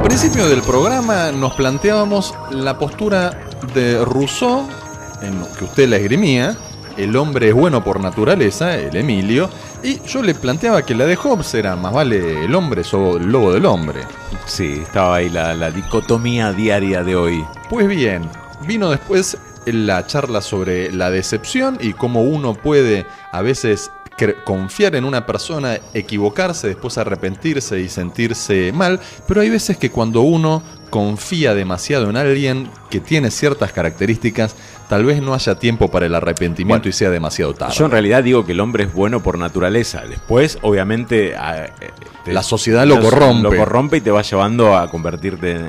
principio del programa nos planteábamos la postura de Rousseau, en que usted la esgrimía, el hombre es bueno por naturaleza, el Emilio, y yo le planteaba que la de Hobbes era más vale el hombre o el lobo del hombre. Sí, estaba ahí la dicotomía diaria de hoy. Pues bien, vino después la charla sobre la decepción y cómo uno puede a veces confiar en una persona, equivocarse, después arrepentirse y sentirse mal, pero hay veces que cuando uno confía demasiado en alguien que tiene ciertas características, tal vez no haya tiempo para el arrepentimiento y sea demasiado tarde. Yo en realidad digo que el hombre es bueno por naturaleza. Después, obviamente, la sociedad lo corrompe. Lo corrompe y te va llevando a convertirte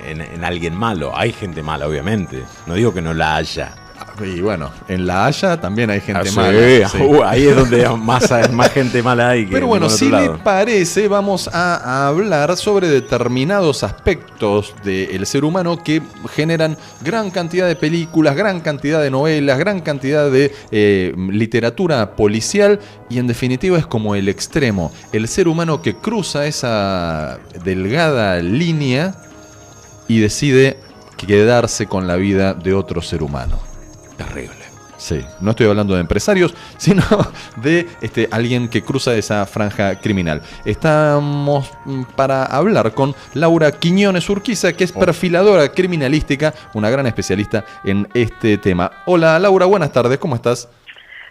en alguien malo. Hay gente mala, obviamente. No digo que no la haya. Y bueno, en La Haya también hay gente mala. Sí. Ahí es donde más gente mala hay. Pero bueno, si le parece, vamos a hablar sobre determinados aspectos del ser humano que generan gran cantidad de películas, gran cantidad de novelas, gran cantidad de literatura policial, y en definitiva es como el extremo, el ser humano que cruza esa delgada línea y decide quedarse con la vida de otro ser humano. Terrible. Sí, no estoy hablando de empresarios, sino de alguien que cruza esa franja criminal. Estamos para hablar con Laura Quiñones Urquiza, que es perfiladora criminalística, una gran especialista en este tema. Hola Laura, buenas tardes, ¿cómo estás?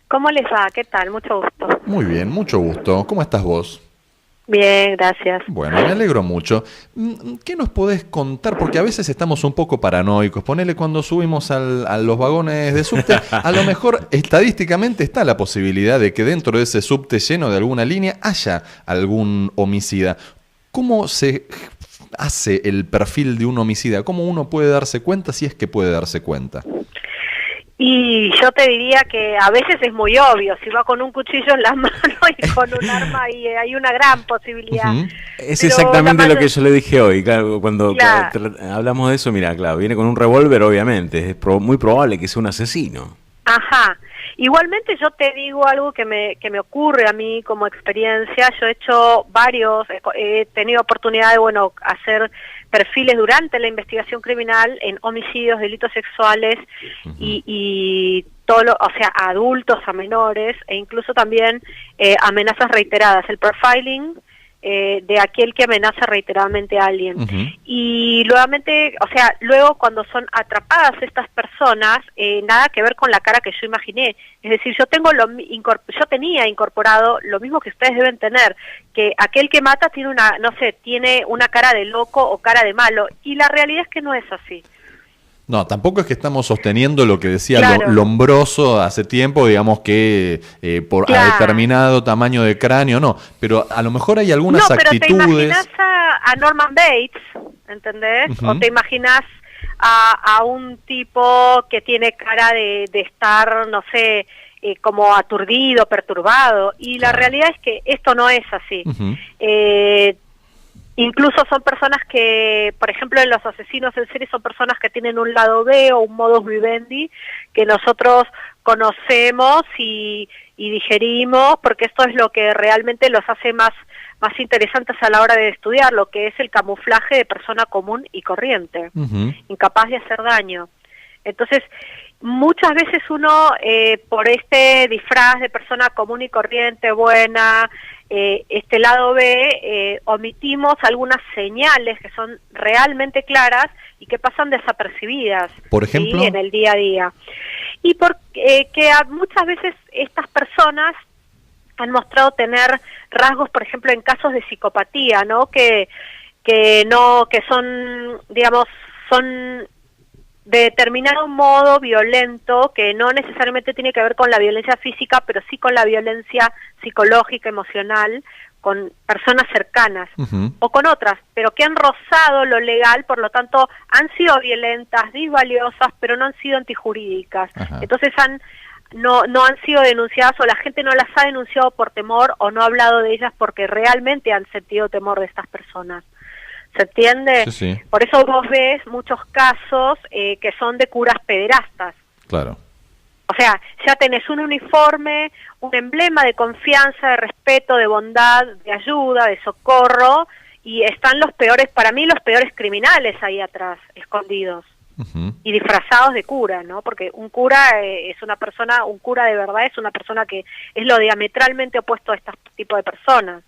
¿Cómo les va? ¿Qué tal? Mucho gusto. Muy bien, mucho gusto. ¿Cómo estás vos? Bien, gracias. Bueno, me alegro mucho. ¿Qué nos podés contar? Porque a veces estamos un poco paranoicos. Ponele cuando subimos a los vagones de subte, a lo mejor estadísticamente está la posibilidad de que dentro de ese subte lleno de alguna línea haya algún homicida. ¿Cómo se hace el perfil de un homicida? ¿Cómo uno puede darse cuenta, si es que puede darse cuenta? Y yo te diría que a veces es muy obvio, si va con un cuchillo en la mano y con un arma, y hay una gran posibilidad. Es exactamente lo que yo le dije hoy, claro, cuando hablamos de eso, mira, claro, viene con un revólver, obviamente, es muy probable que sea un asesino. Ajá. Igualmente yo te digo algo que me ocurre a mí como experiencia. Yo he hecho he tenido oportunidad de, hacer perfiles durante la investigación criminal en homicidios, delitos sexuales y todo o sea, a adultos, a menores, e incluso también amenazas reiteradas. El profiling de aquel que amenaza reiteradamente a alguien. Y luego cuando son atrapadas estas personas, nada que ver con la cara que yo imaginé. Es decir, yo tenía incorporado lo mismo que ustedes deben tener, que aquel que mata tiene tiene una cara de loco o cara de malo, y la realidad es que no es así. No, tampoco es que estamos sosteniendo lo que decía Lombroso hace tiempo, digamos que por a determinado tamaño de cráneo, no, pero a lo mejor hay algunas actitudes... No, pero te imaginas a Norman Bates, ¿entendés? O te imaginas a un tipo que tiene cara de estar, no sé, como aturdido, perturbado, y la realidad es que esto no es así. Incluso son personas que, por ejemplo, en los asesinos en serie son personas que tienen un lado B o un modus vivendi que nosotros conocemos y digerimos, porque esto es lo que realmente los hace más interesantes a la hora de estudiar, lo que es el camuflaje de persona común y corriente, incapaz de hacer daño. Entonces, muchas veces uno, por este disfraz de persona común y corriente, buena, este lado B, omitimos algunas señales que son realmente claras y que pasan desapercibidas, por ejemplo, ¿sí? En el día a día. Y porque muchas veces estas personas han mostrado tener rasgos, por ejemplo, en casos de psicopatía, ¿no? Que son, digamos, son de determinado modo violento, que no necesariamente tiene que ver con la violencia física, pero sí con la violencia psicológica, emocional, con personas cercanas o con otras, pero que han rozado lo legal, por lo tanto han sido violentas, disvaliosas, pero no han sido antijurídicas. Entonces no han sido denunciadas, o la gente no las ha denunciado por temor, o no ha hablado de ellas porque realmente han sentido temor de estas personas. ¿Se entiende? Sí, sí. Por eso vos ves muchos casos que son de curas pederastas. Claro. O sea, ya tenés un uniforme, un emblema de confianza, de respeto, de bondad, de ayuda, de socorro, y están los peores, para mí los peores criminales ahí atrás, escondidos. Y disfrazados de cura, ¿no? Porque un cura es una persona, un cura de verdad es una persona que es lo diametralmente opuesto a este tipo de personas.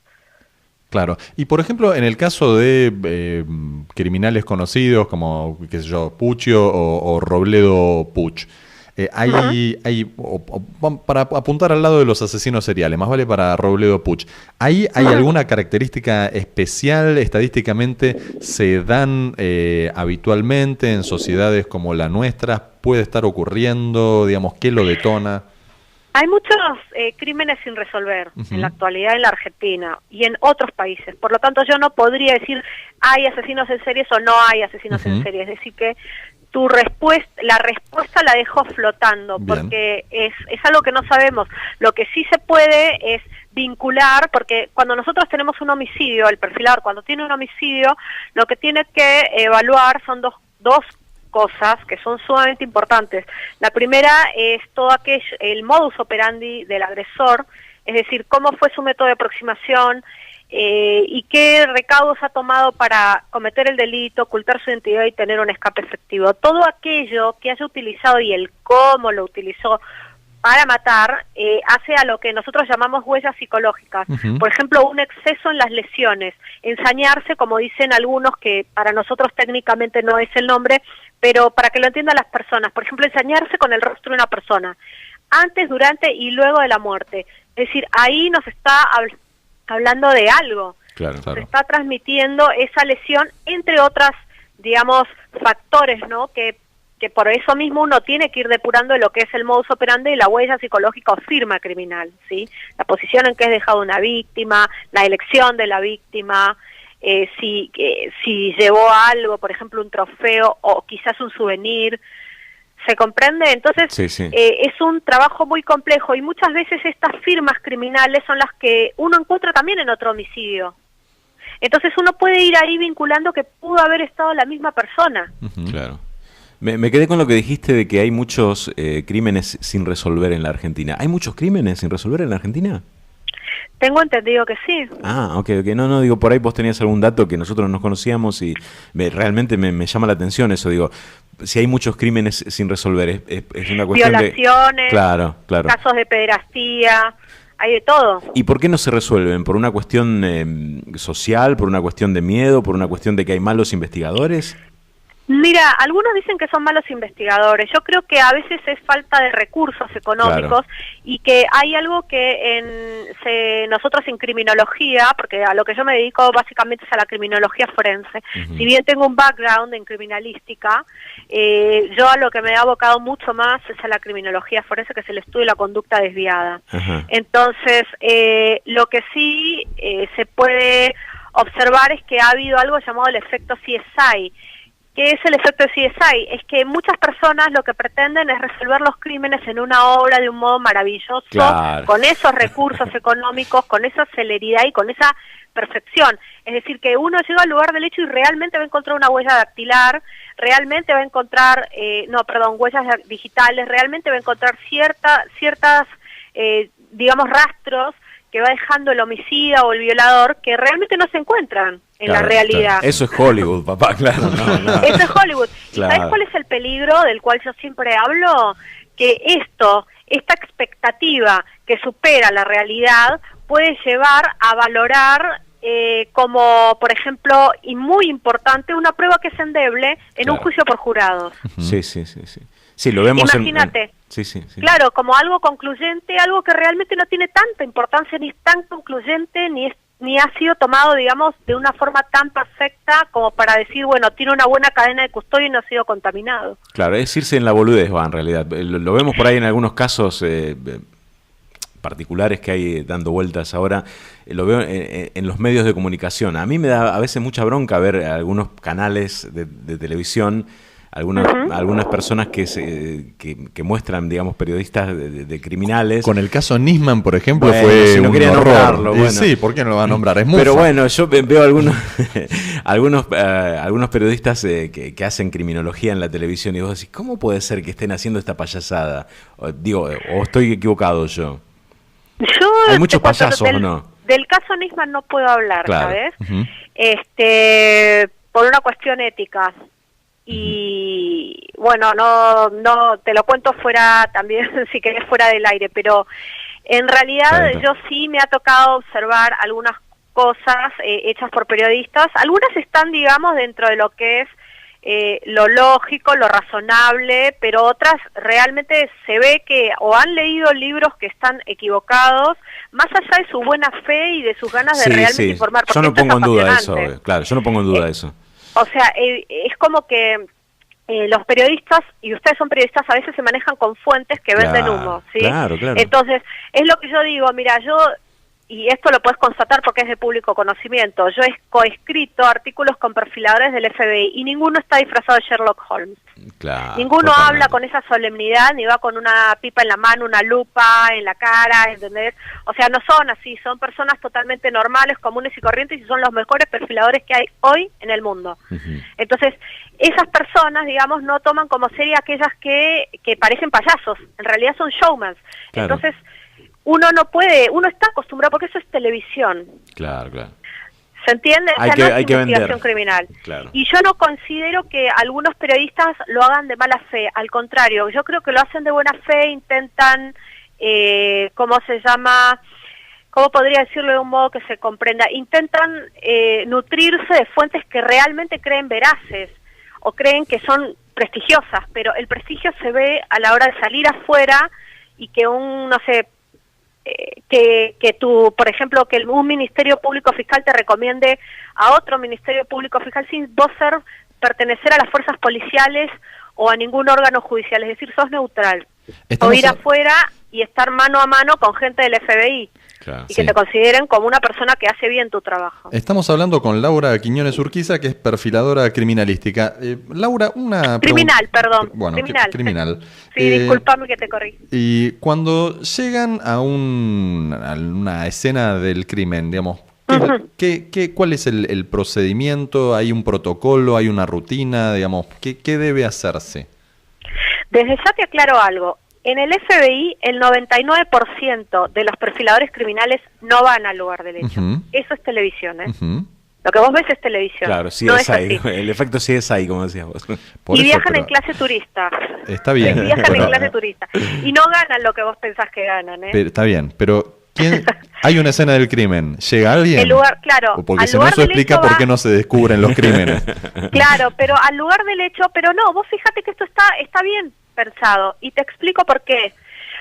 Claro. Y por ejemplo, en el caso de criminales conocidos como, qué sé yo, Puccio o Robledo Puch, para apuntar al lado de los asesinos seriales, más vale para Robledo Puch, ¿hay alguna característica especial estadísticamente? ¿Se dan habitualmente en sociedades como la nuestra? ¿Puede estar ocurriendo? Digamos, ¿qué lo detona? Hay muchos crímenes sin resolver en la actualidad en la Argentina y en otros países. Por lo tanto, yo no podría decir hay asesinos en series o no hay asesinos en series. Es decir, que la respuesta la dejo flotando. Bien. Porque es algo que no sabemos. Lo que sí se puede es vincular, porque cuando nosotros tenemos un homicidio, el perfilador cuando tiene un homicidio, lo que tiene que evaluar son dos cosas que son sumamente importantes. La primera es todo aquello, el modus operandi del agresor, es decir, cómo fue su método de aproximación y qué recaudos ha tomado para cometer el delito, ocultar su identidad y tener un escape efectivo. Todo aquello que haya utilizado y el cómo lo utilizó para matar, hace a lo que nosotros llamamos huellas psicológicas. Por ejemplo, un exceso en las lesiones, ensañarse, como dicen algunos, que para nosotros técnicamente no es el nombre, pero para que lo entiendan las personas. Por ejemplo, ensañarse con el rostro de una persona, antes, durante y luego de la muerte. Es decir, ahí nos está hablando de algo. Claro. Se está transmitiendo esa lesión, entre otras, digamos, factores, ¿no?, que por eso mismo uno tiene que ir depurando lo que es el modus operandi y la huella psicológica o firma criminal, ¿sí? La posición en que es dejado una víctima, la elección de la víctima, si llevó algo, por ejemplo un trofeo o quizás un souvenir, ¿se comprende? Entonces sí. Es un trabajo muy complejo y muchas veces estas firmas criminales son las que uno encuentra también en otro homicidio. Entonces uno puede ir ahí vinculando que pudo haber estado la misma persona. Claro. Me quedé con lo que dijiste de que hay muchos crímenes sin resolver en la Argentina. ¿Hay muchos crímenes sin resolver en la Argentina? Tengo entendido que sí. Ah, ok. No, digo, por ahí vos tenías algún dato que nosotros no conocíamos y realmente me llama la atención eso. Digo, si hay muchos crímenes sin resolver, es una cuestión violaciones, de... Claro. Casos de pederastía, hay de todo. ¿Y por qué no se resuelven? ¿Por una cuestión social, por una cuestión de miedo, por una cuestión de que hay malos investigadores? Mira, algunos dicen que son malos investigadores. Yo creo que a veces es falta de recursos económicos, y que hay algo que nosotros en criminología, porque a lo que yo me dedico básicamente es a la criminología forense, si bien tengo un background en criminalística, yo a lo que me he abocado mucho más es a la criminología forense, que es el estudio de la conducta desviada. Entonces, lo que sí se puede observar es que ha habido algo llamado el efecto CSI. ¿Qué es el efecto de CSI? Es que muchas personas lo que pretenden es resolver los crímenes en una obra de un modo maravilloso, con esos recursos económicos, con esa celeridad y con esa perfección. Es decir, que uno llega al lugar del hecho y realmente va a encontrar una huella dactilar, realmente va a encontrar, huellas digitales, realmente va a encontrar ciertas digamos, rastros que va dejando el homicida o el violador, que realmente no se encuentran en la realidad. Claro. Eso es Hollywood, papá, claro. No. Eso es Hollywood. Claro. ¿Y sabes cuál es el peligro del cual yo siempre hablo? Que esta expectativa que supera la realidad puede llevar a valorar como, por ejemplo, y muy importante, una prueba que es endeble en un juicio por jurados. Sí. Sí, lo vemos. Imagínate. Sí. Claro, como algo concluyente, algo que realmente no tiene tanta importancia, ni es tan concluyente, ni ha sido tomado, digamos, de una forma tan perfecta como para decir, bueno, tiene una buena cadena de custodia y no ha sido contaminado. Claro, es irse en la boludez, en realidad. Lo vemos por ahí en algunos casos particulares que hay dando vueltas ahora, lo veo en los medios de comunicación. A mí me da a veces mucha bronca ver algunos canales de televisión, algunas personas que muestran, digamos, periodistas de criminales. Con el caso Nisman, por ejemplo, fue un horror. Sí, ¿por qué no lo va a nombrar? Es Pero bueno, yo veo algunos periodistas que hacen criminología en la televisión y vos decís, ¿cómo puede ser que estén haciendo esta payasada? ¿O estoy equivocado yo? ¿Hay muchos payasos o no? Del caso Nisman no puedo hablar, Claro. ¿sabes? Ujú. Por una cuestión ética. Y bueno, no te lo cuento fuera también, si querés, fuera del aire, pero en realidad Está bien. yo sí me ha tocado observar algunas cosas hechas por periodistas. Algunas están, digamos, dentro de lo que es lo lógico, lo razonable, pero otras realmente se ve que o han leído libros que están equivocados, más allá de su buena fe y de sus ganas de realmente informar. Yo porque no esto es pongo en duda eso, apasionante. claro, yo no pongo en duda eso. O sea, es como que los periodistas, y ustedes son periodistas, a veces se manejan con fuentes que venden Claro, humo, ¿sí? claro. Entonces, es lo que yo digo, mira, y esto lo puedes constatar porque es de público conocimiento, yo he coescrito artículos con perfiladores del FBI y ninguno está disfrazado de Sherlock Holmes. Claro, Ninguno totalmente. habla con esa solemnidad, ni va con una pipa en la mano, una lupa en la cara, ¿entendés? O sea, no son así, son personas totalmente normales, comunes y corrientes, y son los mejores perfiladores que hay hoy en el mundo. Ujú. Entonces, esas personas, digamos, no toman como serie aquellas que parecen payasos, en realidad son showmans. Claro. Entonces, uno no puede, uno está acostumbrado, porque eso es televisión. Claro. ¿Se entiende? Hay O sea, que- no es hay que investigación vender. criminal. Claro. Y yo no considero que algunos periodistas lo hagan de mala fe, al contrario, yo creo que lo hacen de buena fe, intentan, ¿cómo se llama? ¿Cómo podría decirlo de un modo que se comprenda? Intentan nutrirse de fuentes que realmente creen veraces o creen que son prestigiosas, pero el prestigio se ve a la hora de salir afuera y que no sé, que tú, por ejemplo, que un ministerio público fiscal te recomiende a otro ministerio público fiscal sin vos pertenecer a las fuerzas policiales o a ningún órgano judicial, es decir, sos neutral. O ir afuera y estar mano a mano con gente del FBI. Claro, Y que te consideren como una persona que hace bien tu trabajo. Estamos hablando con Laura Quiñones Urquiza, que es perfiladora criminalística. Laura, una criminal, perdón. Bueno, criminal. criminal. Sí, discúlpame que te corrí. Y cuando llegan a una escena del crimen, digamos, ¿cuál es el procedimiento? ¿Hay un protocolo? ¿Hay una rutina? Digamos, ¿qué debe hacerse? Desde ya te aclaro algo. En el FBI, el 99% de los perfiladores criminales no van al lugar del hecho. Eso es televisión, ¿eh? Lo que vos ves es televisión. Claro, sí no es ahí. así. El efecto sí es ahí, como decías vos. Y viajan en clase turista. Está bien. Viajan en clase turista. Y no ganan lo que vos pensás que ganan, ¿eh? Pero, está bien, pero hay una escena del crimen. ¿Llega alguien? El lugar, claro. O porque si no, eso explica por qué no se descubren los crímenes. Claro, pero al lugar del hecho, pero no, vos fíjate que esto está bien pensado, y te explico por qué.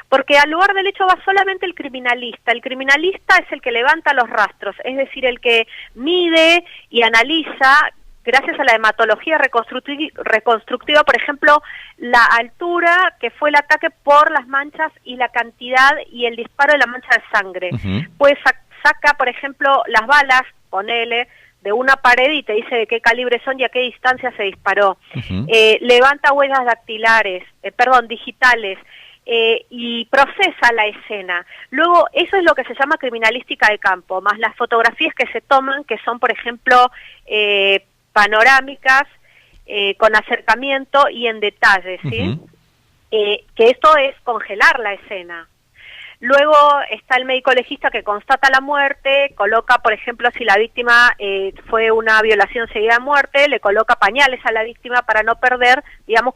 Porque al lugar del hecho va solamente el criminalista. El criminalista es el que levanta los rastros, es decir, el que mide y analiza, gracias a la hematología reconstructiva, por ejemplo, la altura que fue el ataque por las manchas y la cantidad y el disparo de la mancha de sangre. Pues saca, por ejemplo, las balas, ponele, de una pared y te dice de qué calibre son y a qué distancia se disparó. Levanta huellas dactilares, digitales, y procesa la escena. Luego, eso es lo que se llama criminalística de campo, más las fotografías que se toman, que son, por ejemplo, panorámicas, con acercamiento y en detalle, ¿sí? Que esto es congelar la escena. Luego está el médico legista que constata la muerte, coloca, por ejemplo, si la víctima fue una violación seguida de muerte, le coloca pañales a la víctima para no perder, digamos,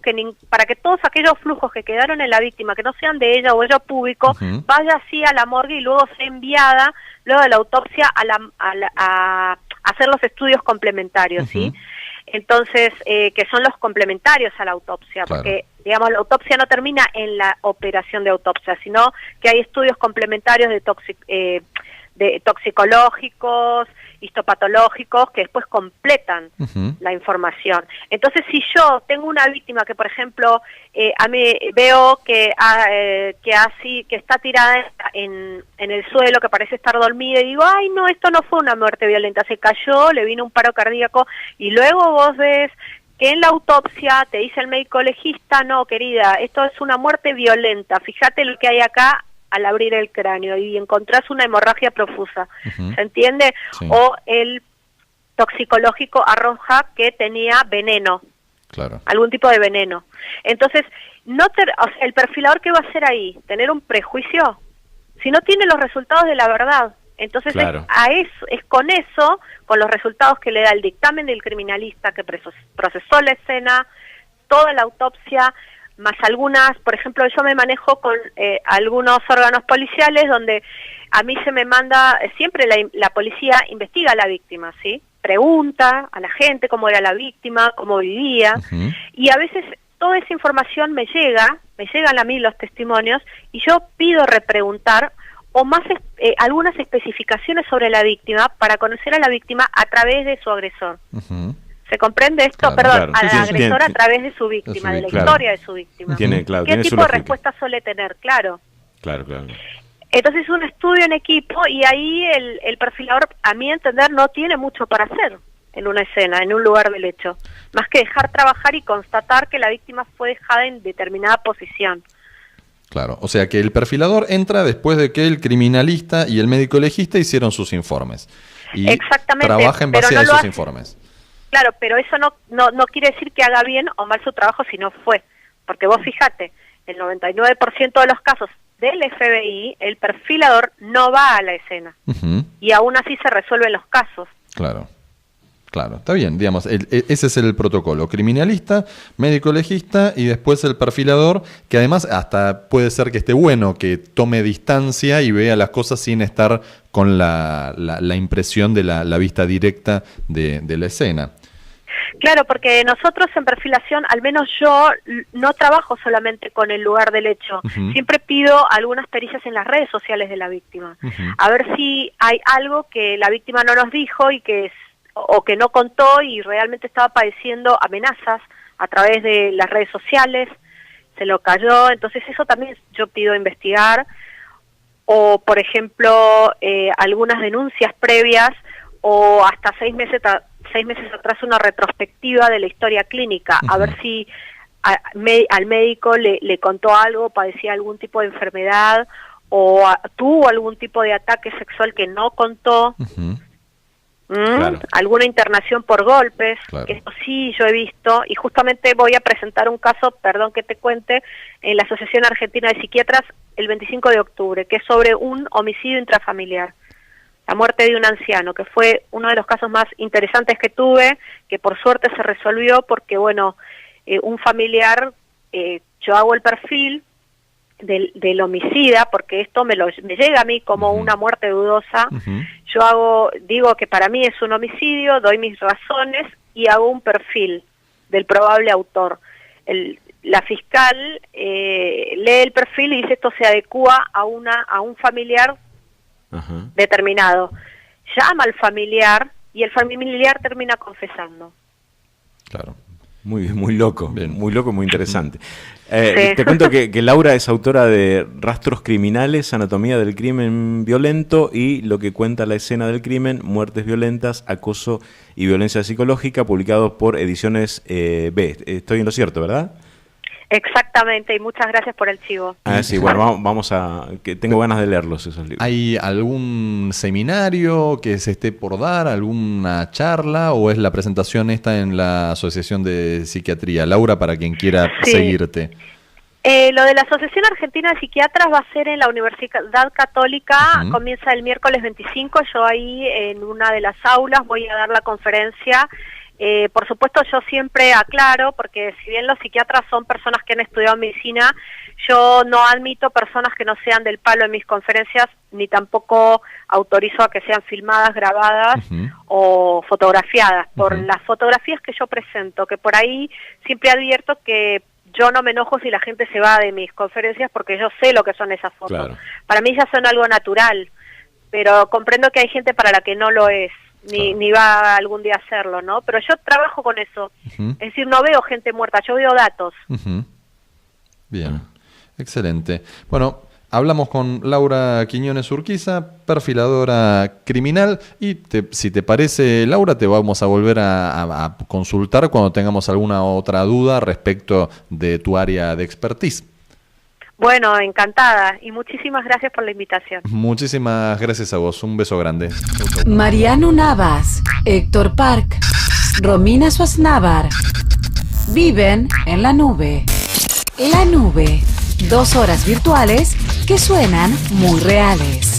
para que todos aquellos flujos que quedaron en la víctima, que no sean de ella o ello público, vaya así a la morgue y luego sea enviada, luego de la autopsia, a hacer los estudios complementarios, ¿sí? Entonces, que son los complementarios a la autopsia, porque, digamos, la autopsia no termina en la operación de autopsia, sino que hay estudios complementarios de toxicológicos, histopatológicos, que después completan la información. Entonces, si yo tengo una víctima que, por ejemplo, a mí veo que está tirada en el suelo, que parece estar dormida, y digo, ay, no, esto no fue una muerte violenta, se cayó, le vino un paro cardíaco, y luego vos ves que en la autopsia te dice el médico legista, no, querida, esto es una muerte violenta, fíjate lo que hay acá al abrir el cráneo, y encontrás una hemorragia profusa, ¿se entiende? Sí. O el toxicológico arroja que tenía veneno, algún tipo de veneno. Entonces, o sea, el perfilador, ¿qué va a hacer ahí? ¿Tener un prejuicio? Si no tiene los resultados de la verdad, Entonces Claro. es con eso, con los resultados que le da el dictamen del criminalista que procesó la escena, toda la autopsia, más algunas, por ejemplo, yo me manejo con algunos órganos policiales donde a mí se me manda, siempre la policía investiga a la víctima, ¿sí? Pregunta a la gente cómo era la víctima, cómo vivía, y a veces toda esa información me llegan a mí los testimonios, y yo pido repreguntar o más algunas especificaciones sobre la víctima para conocer a la víctima a través de su agresor. ¿Se comprende esto? Claro, Perdón, claro. Sí, al sí, agresor tiene- a través de su víctima, de la claro. historia de su víctima. Tiene ¿Qué su tipo de lógica. respuesta suele tener? Claro. Claro. Entonces es un estudio en equipo y ahí el perfilador, a mi entender, no tiene mucho para hacer en una escena, en un lugar del hecho, más que dejar trabajar y constatar que la víctima fue dejada en determinada posición. Claro, o sea que el perfilador entra después de que el criminalista y el médico legista hicieron sus informes. Y Exactamente, trabaja en pero base no a lo esos hace. informes. Claro, pero eso no quiere decir que haga bien o mal su trabajo si no fue. Porque vos fíjate, el 99% de los casos del FBI, el perfilador no va a la escena. Y aún así se resuelven los casos. Claro, está bien, digamos, ese es el protocolo, criminalista, médico legista y después el perfilador, que además hasta puede ser que esté bueno, que tome distancia y vea las cosas sin estar con la impresión de la vista directa de la escena. Claro, porque nosotros en perfilación, al menos yo, no trabajo solamente con el lugar del hecho. Siempre pido algunas pericias en las redes sociales de la víctima. A ver si hay algo que la víctima no nos dijo y que o que no contó y realmente estaba padeciendo amenazas a través de las redes sociales, se lo cayó, entonces eso también yo pido investigar, o por ejemplo algunas denuncias previas o hasta 6 meses atrás una retrospectiva de la historia clínica, a ver si al médico le contó algo, padecía algún tipo de enfermedad o tuvo algún tipo de ataque sexual que no contó. Claro. Alguna internación por golpes, Claro. que esto sí yo he visto, y justamente voy a presentar un caso, perdón que te cuente, en la Asociación Argentina de Psiquiatras el 25 de octubre, que es sobre un homicidio intrafamiliar, la muerte de un anciano, que fue uno de los casos más interesantes que tuve, que por suerte se resolvió porque, bueno, un familiar, yo hago el perfil del homicida, porque esto me llega a mí como una muerte dudosa. Yo digo que para mí es un homicidio, doy mis razones y hago un perfil del probable autor. La fiscal lee el perfil y dice esto se adecúa a un familiar determinado. Llama al familiar y el familiar termina confesando. Claro. Muy loco, Bien. muy loco, muy interesante. Sí. Te cuento que Laura es autora de Rastros Criminales, Anatomía del Crimen Violento y Lo que cuenta la escena del crimen, Muertes violentas, Acoso y Violencia psicológica, publicados por Ediciones B. Estoy en lo cierto, ¿verdad? Exactamente, y muchas gracias por el chivo. Sí, bueno, vamos a... que tengo ganas de leerlos esos libros. ¿Hay algún seminario que se esté por dar, alguna charla o es la presentación esta en la Asociación de Psiquiatría? Laura, para quien quiera seguirte. Lo de la Asociación Argentina de Psiquiatras va a ser en la Universidad Católica, comienza el miércoles 25, yo ahí en una de las aulas voy a dar la conferencia. Por supuesto yo siempre aclaro, porque si bien los psiquiatras son personas que han estudiado medicina, yo no admito personas que no sean del palo en mis conferencias, ni tampoco autorizo a que sean filmadas, grabadas o fotografiadas. Por las fotografías que yo presento, que por ahí siempre advierto que yo no me enojo si la gente se va de mis conferencias porque yo sé lo que son esas fotos. Claro. Para mí ya son algo natural, pero comprendo que hay gente para la que no lo es. Ni va algún día a hacerlo, ¿no? Pero yo trabajo con eso. Es decir, no veo gente muerta, yo veo datos. Bien, excelente. Bueno, hablamos con Laura Quiñones Urquiza, perfiladora criminal, y si te parece, Laura, te vamos a volver a consultar cuando tengamos alguna otra duda respecto de tu área de expertise. Bueno, encantada y muchísimas gracias por la invitación. Muchísimas gracias a vos, un beso grande. Mariano Navas, Héctor Park, Romina Suaznavar viven en la nube. La nube, 2 horas virtuales que suenan muy reales.